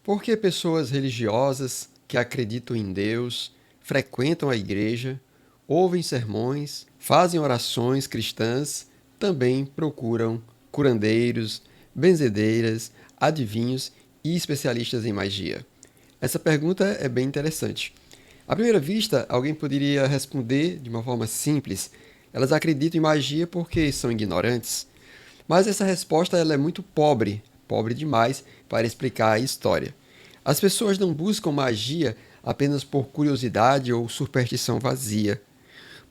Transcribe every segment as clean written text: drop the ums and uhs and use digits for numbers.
Por que pessoas religiosas que acreditam em Deus, frequentam a igreja, ouvem sermões, fazem orações cristãs, também procuram curandeiros, benzedeiras, adivinhos e especialistas em magia? Essa pergunta é bem interessante. À primeira vista, alguém poderia responder de uma forma simples: elas acreditam em magia porque são ignorantes. Mas essa resposta ela é muito pobre, pobre demais para explicar a história. As pessoas não buscam magia apenas por curiosidade ou superstição vazia.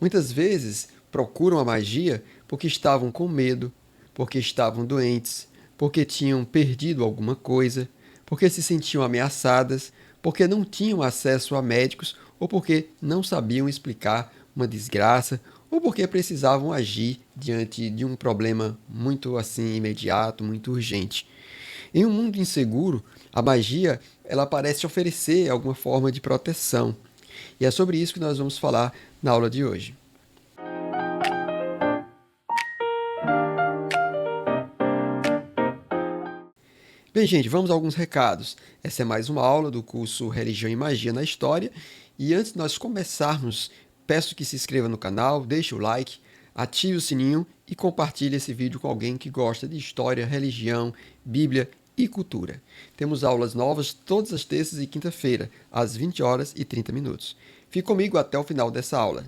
Muitas vezes procuram a magia porque estavam com medo, porque estavam doentes, porque tinham perdido alguma coisa, porque se sentiam ameaçadas, porque não tinham acesso a médicos ou porque não sabiam explicar uma desgraça ou porque precisavam agir diante de um problema muito assim imediato, muito urgente. Em um mundo inseguro, a magia ela parece oferecer alguma forma de proteção. E é sobre isso que nós vamos falar na aula de hoje. Bem, gente, vamos a alguns recados. Essa é mais uma aula do curso Religião e Magia na História. E antes de nós começarmos, peço que se inscreva no canal, deixe o like, ative o sininho e compartilhe esse vídeo com alguém que gosta de história, religião, Bíblia e cultura. Temos aulas novas todas as terças e quinta-feira, às 20 horas e 30 minutos. Fique comigo até o final dessa aula.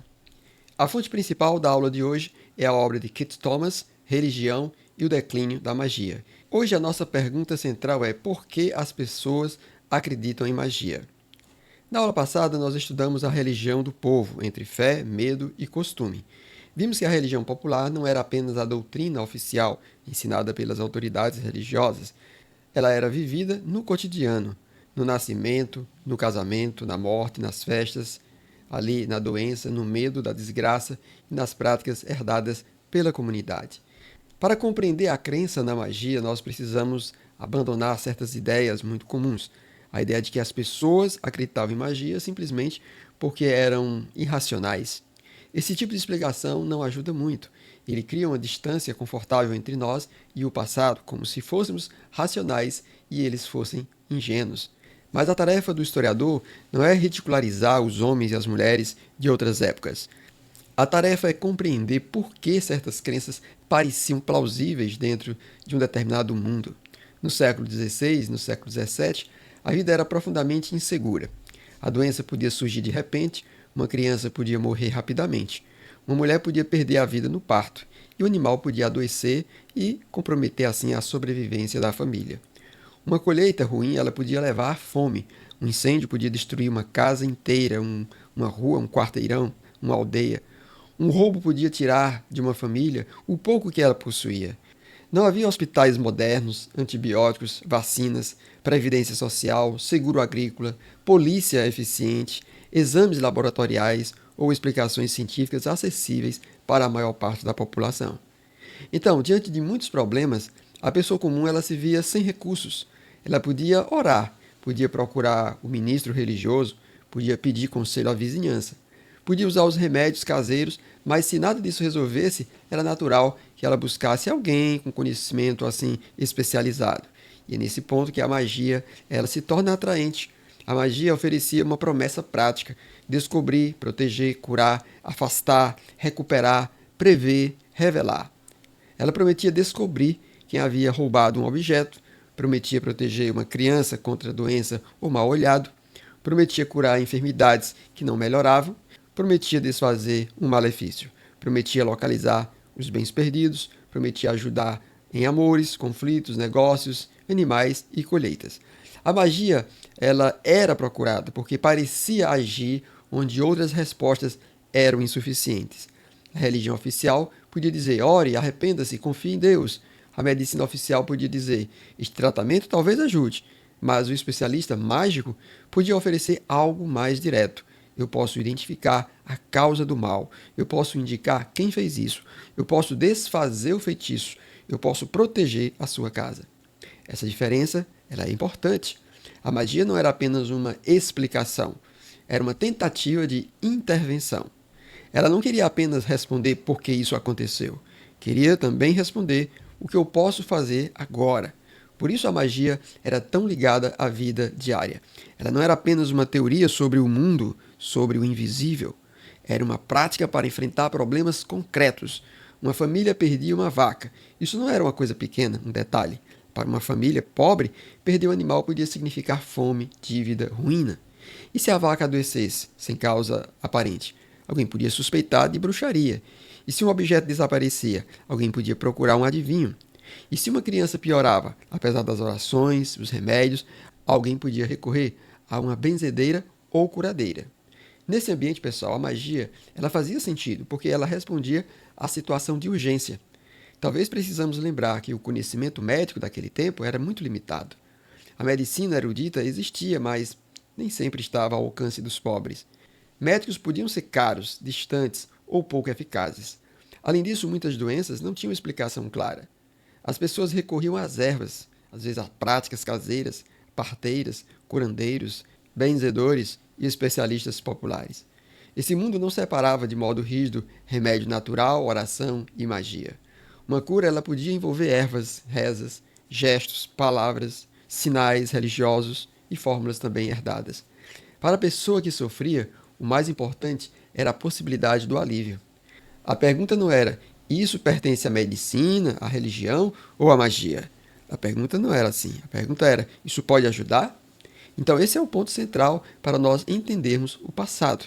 A fonte principal da aula de hoje é a obra de Keith Thomas, Religião e o Declínio da Magia. Hoje a nossa pergunta central é: por que as pessoas acreditam em magia? Na aula passada nós estudamos a religião do povo, entre fé, medo e costume. Vimos que a religião popular não era apenas a doutrina oficial ensinada pelas autoridades religiosas, ela era vivida no cotidiano, no nascimento, no casamento, na morte, nas festas, ali na doença, no medo da desgraça e nas práticas herdadas pela comunidade. Para compreender a crença na magia, nós precisamos abandonar certas ideias muito comuns. A ideia de que as pessoas acreditavam em magia simplesmente porque eram irracionais. Esse tipo de explicação não ajuda muito. Ele cria uma distância confortável entre nós e o passado, como se fôssemos racionais e eles fossem ingênuos. Mas a tarefa do historiador não é ridicularizar os homens e as mulheres de outras épocas. A tarefa é compreender por que certas crenças pareciam plausíveis dentro de um determinado mundo. No século XVI, no século XVII, a vida era profundamente insegura. A doença podia surgir de repente, uma criança podia morrer rapidamente, uma mulher podia perder a vida no parto, e o animal podia adoecer e comprometer assim a sobrevivência da família. Uma colheita ruim ela podia levar à fome, um incêndio podia destruir uma casa inteira, uma rua, um quarteirão, uma aldeia. Um roubo podia tirar de uma família o pouco que ela possuía. Não havia hospitais modernos, antibióticos, vacinas, previdência social, seguro agrícola, polícia eficiente, exames laboratoriais ou explicações científicas acessíveis para a maior parte da população. Então, diante de muitos problemas, a pessoa comum ela se via sem recursos. Ela podia orar, podia procurar o ministro religioso, podia pedir conselho à vizinhança, podia usar os remédios caseiros, mas se nada disso resolvesse, era natural que ela buscasse alguém com conhecimento assim especializado. E é nesse ponto que a magia ela se torna atraente. A magia oferecia uma promessa prática: descobrir, proteger, curar, afastar, recuperar, prever, revelar. Ela prometia descobrir quem havia roubado um objeto, prometia proteger uma criança contra doença ou mal olhado, prometia curar enfermidades que não melhoravam, prometia desfazer um malefício, prometia localizar os bens perdidos, prometia ajudar em amores, conflitos, negócios, animais e colheitas. A magia, ela era procurada porque parecia agir onde outras respostas eram insuficientes. A religião oficial podia dizer: ore, arrependa-se, confie em Deus. A medicina oficial podia dizer: este tratamento talvez ajude. Mas o especialista mágico podia oferecer algo mais direto. Eu posso identificar a causa do mal. Eu posso indicar quem fez isso. Eu posso desfazer o feitiço. Eu posso proteger a sua casa. Essa diferença ela é importante. A magia não era apenas uma explicação. Era uma tentativa de intervenção. Ela não queria apenas responder por que isso aconteceu. Queria também responder o que eu posso fazer agora. Por isso a magia era tão ligada à vida diária. Ela não era apenas uma teoria sobre o mundo, sobre o invisível. Era uma prática para enfrentar problemas concretos. Uma família perdia uma vaca. Isso não era uma coisa pequena, um detalhe. Para uma família pobre, perder um animal podia significar fome, dívida, ruína. E se a vaca adoecesse, sem causa aparente? Alguém podia suspeitar de bruxaria. E se um objeto desaparecia, alguém podia procurar um adivinho. E se uma criança piorava, apesar das orações, os remédios, alguém podia recorrer a uma benzedeira ou curadeira. Nesse ambiente, pessoal, a magia, ela fazia sentido, porque ela respondia à situação de urgência. Talvez precisamos lembrar que o conhecimento médico daquele tempo era muito limitado. A medicina erudita existia, mas nem sempre estava ao alcance dos pobres. Médicos podiam ser caros, distantes ou pouco eficazes. Além disso, muitas doenças não tinham explicação clara. As pessoas recorriam às ervas, às vezes a práticas caseiras, parteiras, curandeiros, benzedores e especialistas populares. Esse mundo não separava de modo rígido remédio natural, oração e magia. Uma cura ela podia envolver ervas, rezas, gestos, palavras, sinais religiosos e fórmulas também herdadas. Para a pessoa que sofria, o mais importante era a possibilidade do alívio. A pergunta não era: isso pertence à medicina, à religião ou à magia? A pergunta não era assim. A pergunta era: isso pode ajudar? Então esse é o ponto central para nós entendermos o passado.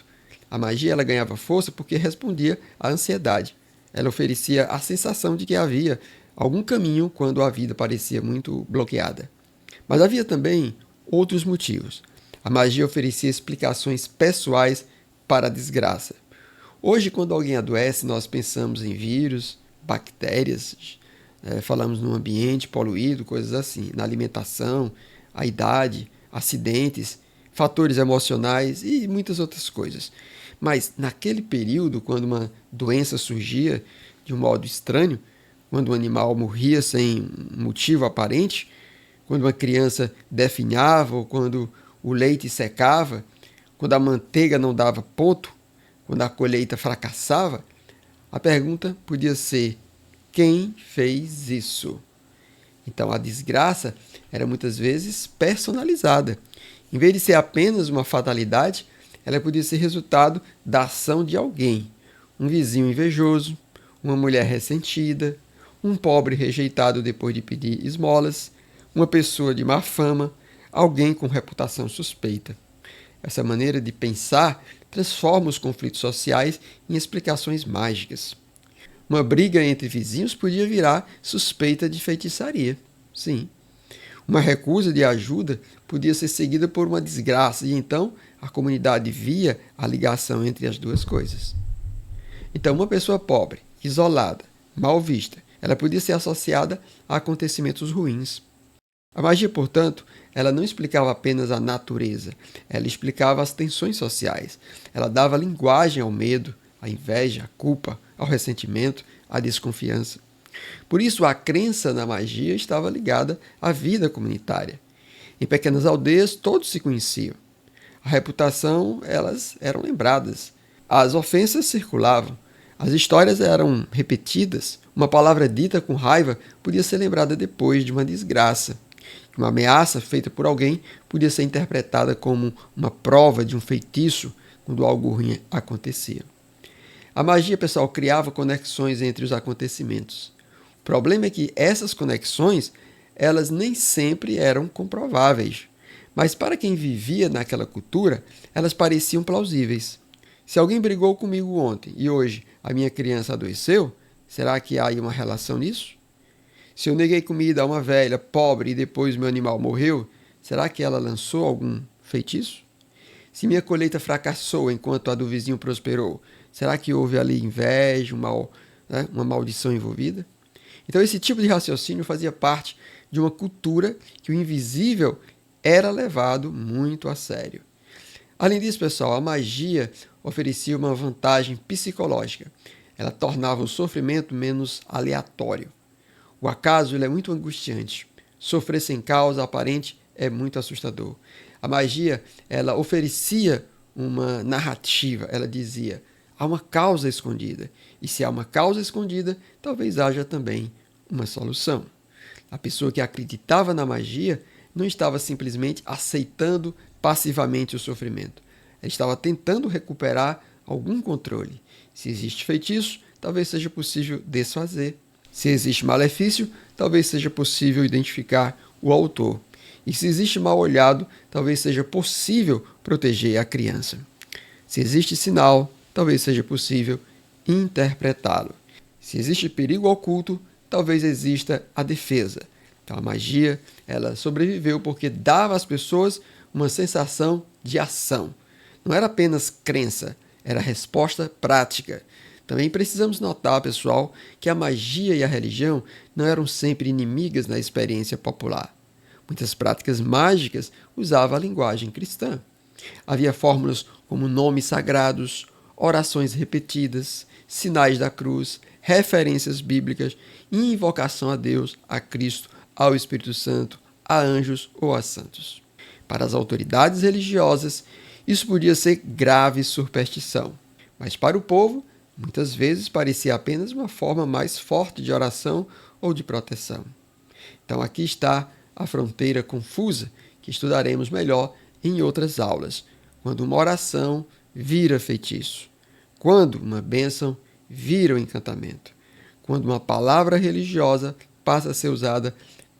A magia ela ganhava força porque respondia à ansiedade. Ela oferecia a sensação de que havia algum caminho quando a vida parecia muito bloqueada. Mas havia também outros motivos. A magia oferecia explicações pessoais para a desgraça. Hoje, quando alguém adoece, nós pensamos em vírus, bactérias, falamos no ambiente poluído, coisas assim, na alimentação, a idade, acidentes, fatores emocionais e muitas outras coisas. Mas naquele período, quando uma doença surgia de um modo estranho, quando um animal morria sem motivo aparente, quando uma criança definhava ou quando o leite secava, quando a manteiga não dava ponto, quando a colheita fracassava, a pergunta podia ser: quem fez isso? Então a desgraça era muitas vezes personalizada. Em vez de ser apenas uma fatalidade, ela podia ser resultado da ação de alguém. Um vizinho invejoso, uma mulher ressentida, um pobre rejeitado depois de pedir esmolas, uma pessoa de má fama, alguém com reputação suspeita. Essa maneira de pensar transforma os conflitos sociais em explicações mágicas. Uma briga entre vizinhos podia virar suspeita de feitiçaria. Sim. Uma recusa de ajuda podia ser seguida por uma desgraça, e então a comunidade via a ligação entre as duas coisas. Então, uma pessoa pobre, isolada, mal vista, ela podia ser associada a acontecimentos ruins. A magia, portanto, ela não explicava apenas a natureza, ela explicava as tensões sociais. Ela dava linguagem ao medo, à inveja, à culpa, ao ressentimento, à desconfiança. Por isso, a crença na magia estava ligada à vida comunitária. Em pequenas aldeias, todos se conheciam. A reputação, elas eram lembradas. As ofensas circulavam. As histórias eram repetidas. Uma palavra dita com raiva podia ser lembrada depois de uma desgraça. Uma ameaça feita por alguém podia ser interpretada como uma prova de um feitiço quando algo ruim acontecia. A magia, pessoal, criava conexões entre os acontecimentos. O problema é que essas conexões, elas nem sempre eram comprováveis. Mas para quem vivia naquela cultura, elas pareciam plausíveis. Se alguém brigou comigo ontem e hoje a minha criança adoeceu, será que há aí uma relação nisso? Se eu neguei comida a uma velha pobre e depois meu animal morreu, será que ela lançou algum feitiço? Se minha colheita fracassou enquanto a do vizinho prosperou, será que houve ali inveja, uma maldição envolvida? Então esse tipo de raciocínio fazia parte de uma cultura que o invisível era levado muito a sério. Além disso, pessoal, a magia oferecia uma vantagem psicológica. Ela tornava o sofrimento menos aleatório. O acaso ele é muito angustiante. Sofrer sem causa aparente é muito assustador. A magia, ela oferecia uma narrativa. Ela dizia: há uma causa escondida. E se há uma causa escondida, talvez haja também uma solução. A pessoa que acreditava na magia não estava simplesmente aceitando passivamente o sofrimento. Ela estava tentando recuperar algum controle. Se existe feitiço, talvez seja possível desfazer. Se existe malefício, talvez seja possível identificar o autor. E se existe mal olhado, talvez seja possível proteger a criança. Se existe sinal, talvez seja possível interpretá-lo. Se existe perigo oculto, talvez exista a defesa. Então a magia, ela sobreviveu porque dava às pessoas uma sensação de ação. Não era apenas crença, era resposta prática. Também precisamos notar, pessoal, que a magia e a religião não eram sempre inimigas na experiência popular. Muitas práticas mágicas usavam a linguagem cristã. Havia fórmulas como nomes sagrados, orações repetidas, sinais da cruz, referências bíblicas e invocação a Deus, a Cristo, ao Espírito Santo, a anjos ou a santos. Para as autoridades religiosas, isso podia ser grave superstição, mas para o povo, muitas vezes parecia apenas uma forma mais forte de oração ou de proteção. Então aqui está a fronteira confusa que estudaremos melhor em outras aulas, quando uma oração vira feitiço, quando uma bênção vira um encantamento, quando uma palavra religiosa passa a ser usada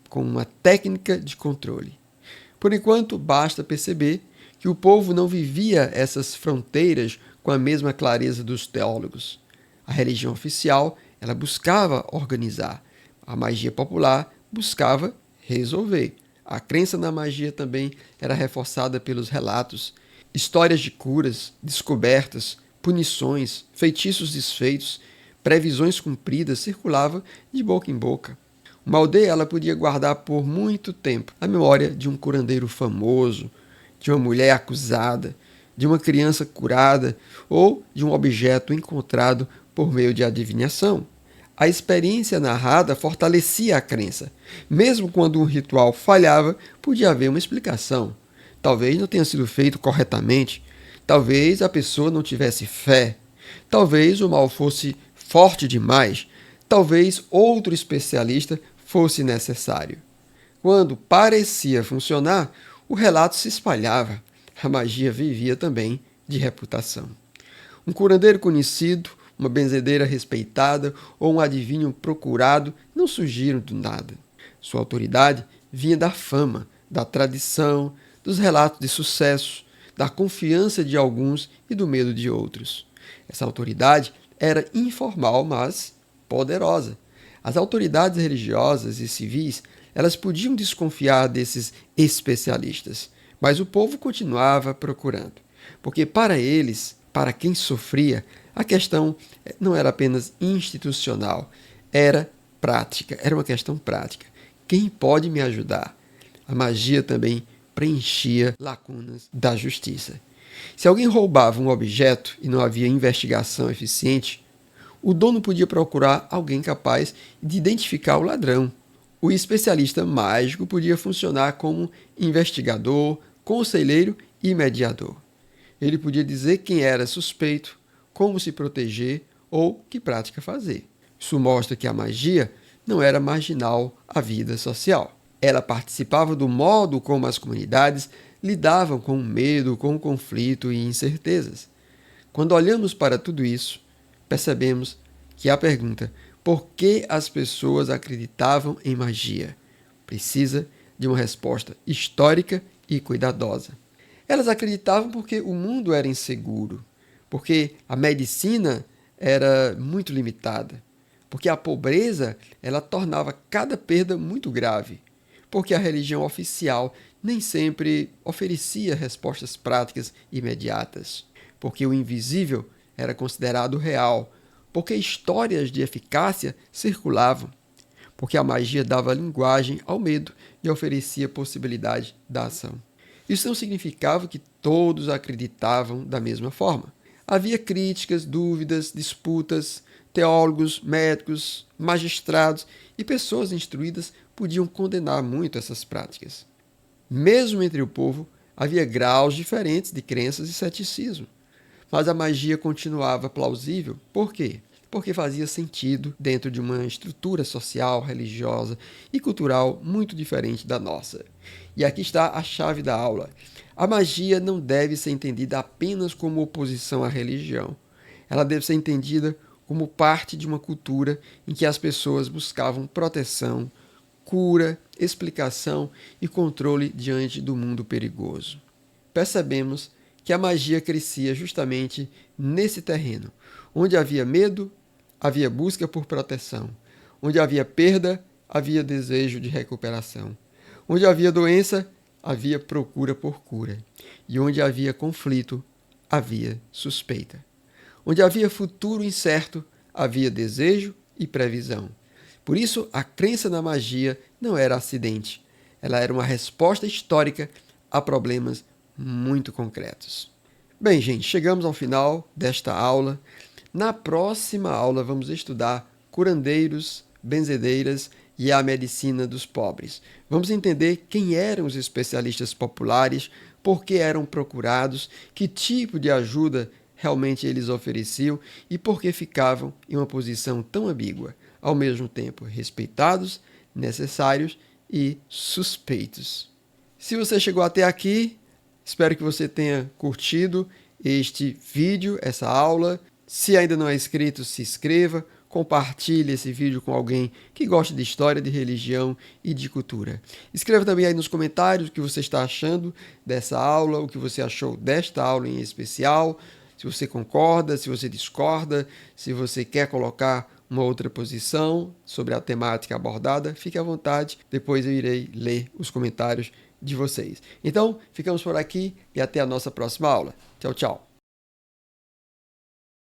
como uma técnica de controle. Por enquanto, basta perceber que o povo não vivia essas fronteiras com a mesma clareza dos teólogos. A religião oficial, ela buscava organizar. A magia popular buscava resolver. A crença na magia também era reforçada pelos relatos, histórias de curas, descobertas, punições, feitiços desfeitos, previsões cumpridas circulavam de boca em boca. Uma aldeia ela podia guardar por muito tempo a memória de um curandeiro famoso, de uma mulher acusada, de uma criança curada ou de um objeto encontrado por meio de adivinhação. A experiência narrada fortalecia a crença. Mesmo quando um ritual falhava, podia haver uma explicação. Talvez não tenha sido feito corretamente, talvez a pessoa não tivesse fé, talvez o mal fosse forte demais, talvez outro especialista fosse necessário. Quando parecia funcionar, o relato se espalhava. A magia vivia também de reputação. Um curandeiro conhecido, uma benzedeira respeitada ou um adivinho procurado não surgiram do nada. Sua autoridade vinha da fama, da tradição, dos relatos de sucesso, da confiança de alguns e do medo de outros. Essa autoridade era informal, mas poderosa. As autoridades religiosas e civis, elas podiam desconfiar desses especialistas, mas o povo continuava procurando, porque para eles, para quem sofria, a questão não era apenas institucional, era prática, era uma questão prática. Quem pode me ajudar? A magia também preenchia lacunas da justiça. Se alguém roubava um objeto e não havia investigação eficiente, o dono podia procurar alguém capaz de identificar o ladrão. O especialista mágico podia funcionar como investigador, conselheiro e mediador. Ele podia dizer quem era suspeito, como se proteger ou que prática fazer. Isso mostra que a magia não era marginal à vida social. Ela participava do modo como as comunidades lidavam com o medo, com o conflito e incertezas. Quando olhamos para tudo isso, percebemos que a pergunta por que as pessoas acreditavam em magia precisa de uma resposta histórica e cuidadosa. Elas acreditavam porque o mundo era inseguro, porque a medicina era muito limitada, porque a pobreza ela tornava cada perda muito grave, porque a religião oficial nem sempre oferecia respostas práticas imediatas, porque o invisível era considerado real, porque histórias de eficácia circulavam, porque a magia dava linguagem ao medo e oferecia possibilidade da ação. Isso não significava que todos acreditavam da mesma forma. Havia críticas, dúvidas, disputas, teólogos, médicos, magistrados e pessoas instruídas podiam condenar muito essas práticas. Mesmo entre o povo, havia graus diferentes de crenças e ceticismo. Mas a magia continuava plausível. Por quê? porque fazia sentido dentro de uma estrutura social, religiosa e cultural muito diferente da nossa. E aqui está a chave da aula. A magia não deve ser entendida apenas como oposição à religião. Ela deve ser entendida como parte de uma cultura em que as pessoas buscavam proteção, cura, explicação e controle diante do mundo perigoso. Percebemos que a magia crescia justamente nesse terreno. Onde havia medo, havia busca por proteção. Onde havia perda, havia desejo de recuperação. Onde havia doença, havia procura por cura. E onde havia conflito, havia suspeita. Onde havia futuro incerto, havia desejo e previsão. Por isso, a crença na magia não era acidente. Ela era uma resposta histórica a problemas muito concretos. Bem, gente, chegamos ao final desta aula. Na próxima aula, vamos estudar curandeiros, benzedeiras e a medicina dos pobres. Vamos entender quem eram os especialistas populares, por que eram procurados, que tipo de ajuda realmente eles ofereciam e por que ficavam em uma posição tão ambígua, ao mesmo tempo respeitados, necessários e suspeitos. Se você chegou até aqui, espero que você tenha curtido este vídeo, essa aula. Se ainda não é inscrito, se inscreva, compartilhe esse vídeo com alguém que gosta de história, de religião e de cultura. Escreva também aí nos comentários o que você está achando dessa aula, o que você achou desta aula em especial, se você concorda, se você discorda, se você quer colocar uma outra posição sobre a temática abordada, fique à vontade, depois eu irei ler os comentários de vocês. Então, ficamos por aqui e até a nossa próxima aula. Tchau, tchau.